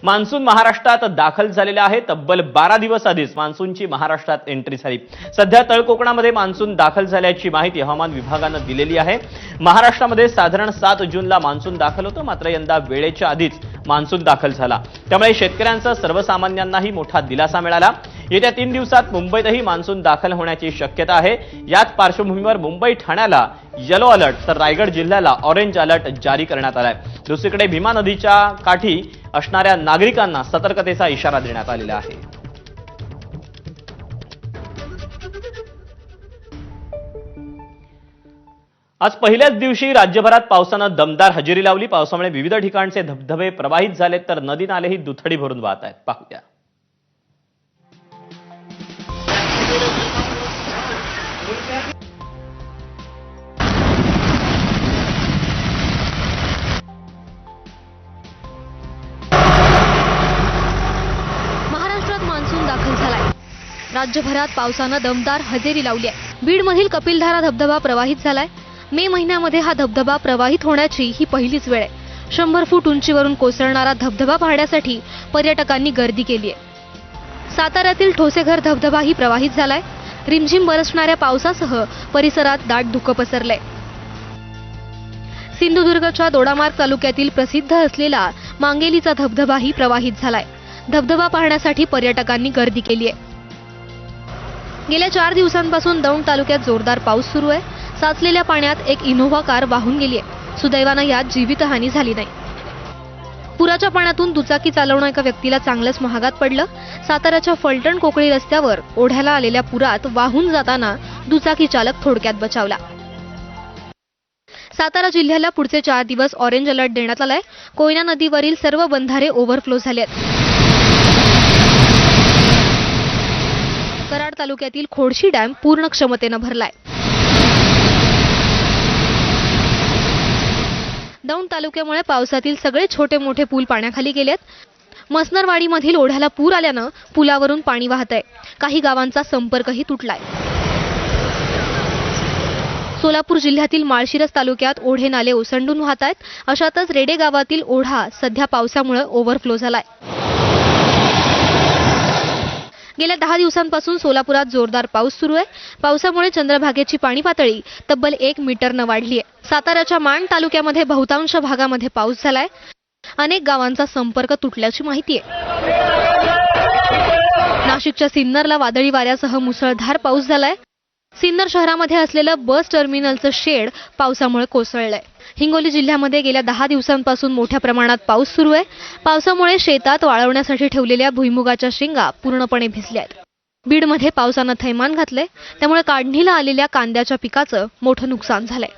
Monsoon महाराष्ट्रात दाखल झालेला आहे। तब्बल 12 दिवस आधीच मान्सूनची महाराष्ट्रात एंट्री झाली। सध्या तळकोकणामध्ये मान्सून दाखल झाल्याची माहिती हवामान विभागाने दिलेली आहे। महाराष्ट्रामध्ये साधारण 7 जूनला मान्सून दाखल होतो, मात्र यंदा वेळेच्या आधीच मान्सून दाखल झाला। त्यामुळे शेतकऱ्यांचा सर्वसामान्यांनाही मोठा दिलासा मिळाला। येत्या 3 दिवसात मुंबईतही मान्सून दाखल होण्याची शक्यता आहे। याच पार्श्वभूमीवर मुंबई ठाण्याला येलो अलर्ट तर रायगड जिल्ह्याला ऑरेंज अलर्ट जारी करण्यात आलाय। दुसरीकडे भीमा नदीच्या काठी असणाऱ्या नागरिकांना सतर्कतेचा इशारा देण्यात आलेला आहे। आज पहिल्याच दिवशी राज्यभरात पावसाने दमदार हजेरी लावली। पावसामुळे विविध ठिकाणचे धबधबे प्रवाहित झालेत तर नदी नालेही दुथडी भरून वाहत आहेत। पाहूया। महाराष्ट्रात मान्सून दाखल झालाय। राज्यभरात पावसाने दमदार हजेरी लावली आहे। बीडमधील कपिलधारा धबधबा प्रवाहित झालाय। मे महिन्यामध्ये हा धबधबा प्रवाहित होण्याची ही पहिलीच वेळ आहे। 100 फूट उंचीवरून कोसळणारा धबधबा पाहण्यासाठी पर्यटकांनी गर्दी केली आहे। साताऱ्यातील ठोसेघर धबधबाही प्रवाहित झालाय। रिमझिम बरसणाऱ्या पावसासह परिसरात दाट धुकं पसरलंय। सिंधुदुर्गच्या दोडामार्ग तालुक्यातील प्रसिद्ध असलेला मांगेलीचा धबधबाही प्रवाहित झालाय। धबधबा पाहण्यासाठी पर्यटकांनी गर्दी केली आहे। गेल्या 4 दिवसांपासून दौंड तालुक्यात जोरदार पाऊस सुरू आहे। साचलेल्या पाण्यात एक इनोव्हा कार वाहून गेली आहे। सुदैवाने यात जीवितहानी झाली नाही। पुराच्या पाण्यातून दुचाकी चालवणाऱ्या एका व्यक्तीला चांगलंच महागात पडलं। साताऱ्याच्या फलटण कोकळी रस्त्यावर ओढ्याला आलेल्या पुरात वाहून जाताना दुचाकी चालक थोडक्यात बचावला। सातारा जिल्ह्याला पुढचे 4 दिवस ऑरेंज अलर्ट देण्यात आलाय। कोयना नदीवरील सर्व बंधारे ओव्हरफ्लो झाले आहेत। कराड तालुक्यातील खोडशी डॅम पूर्ण क्षमतेने भरलाय। दौंड तालुक्यामुळे पावसातील सगळे छोटे मोठे पूल पाण्याखाली गेलेत। मसनरवाडीमधील ओढ्याला पूर आल्यानं पुलावरून पाणी वाहतंय। काही गावांचा संपर्कही तुटलाय। सोलापूर जिल्ह्यातील माळशिरस तालुक्यात ओढे नाले ओसंडून वाहत आहेत। अशातच रेडे गावातील ओढा सध्या पावसामुळे ओव्हरफ्लो झालाय। गेल्या 10 दिवसांपासून सोलापुरात जोरदार पाऊस सुरू आहे। पावसामुळे चंद्रभागेची पाणी पातळी तब्बल 1 मीटरने वाढली आहे। साताऱ्याच्या माण तालुक्यामध्ये बहुतांश भागामध्ये पाऊस झालाय। अनेक गावांचा संपर्क तुटल्याची माहिती आहे। नाशिकच्या सिन्नरला वादळी वाऱ्यासह मुसळधार पाऊस झालाय। सिन्नर शहरामध्ये असलेलं बस टर्मिनलचं शेड पावसामुळे कोसळलंय। हिंगोली जिल्ह्यामध्ये गेल्या 10 दिवसांपासून मोठ्या प्रमाणात पाऊस सुरू आहे। पावसामुळे शेतात वाळवण्यासाठी ठेवलेल्या भुईमुगाच्या शेंगा पूर्णपणे भिजल्या आहेत। बीडमध्ये पावसानं थैमान घातलंय, त्यामुळे काढणीला आलेल्या कांद्याच्या पिकाचं मोठं नुकसान झालंय।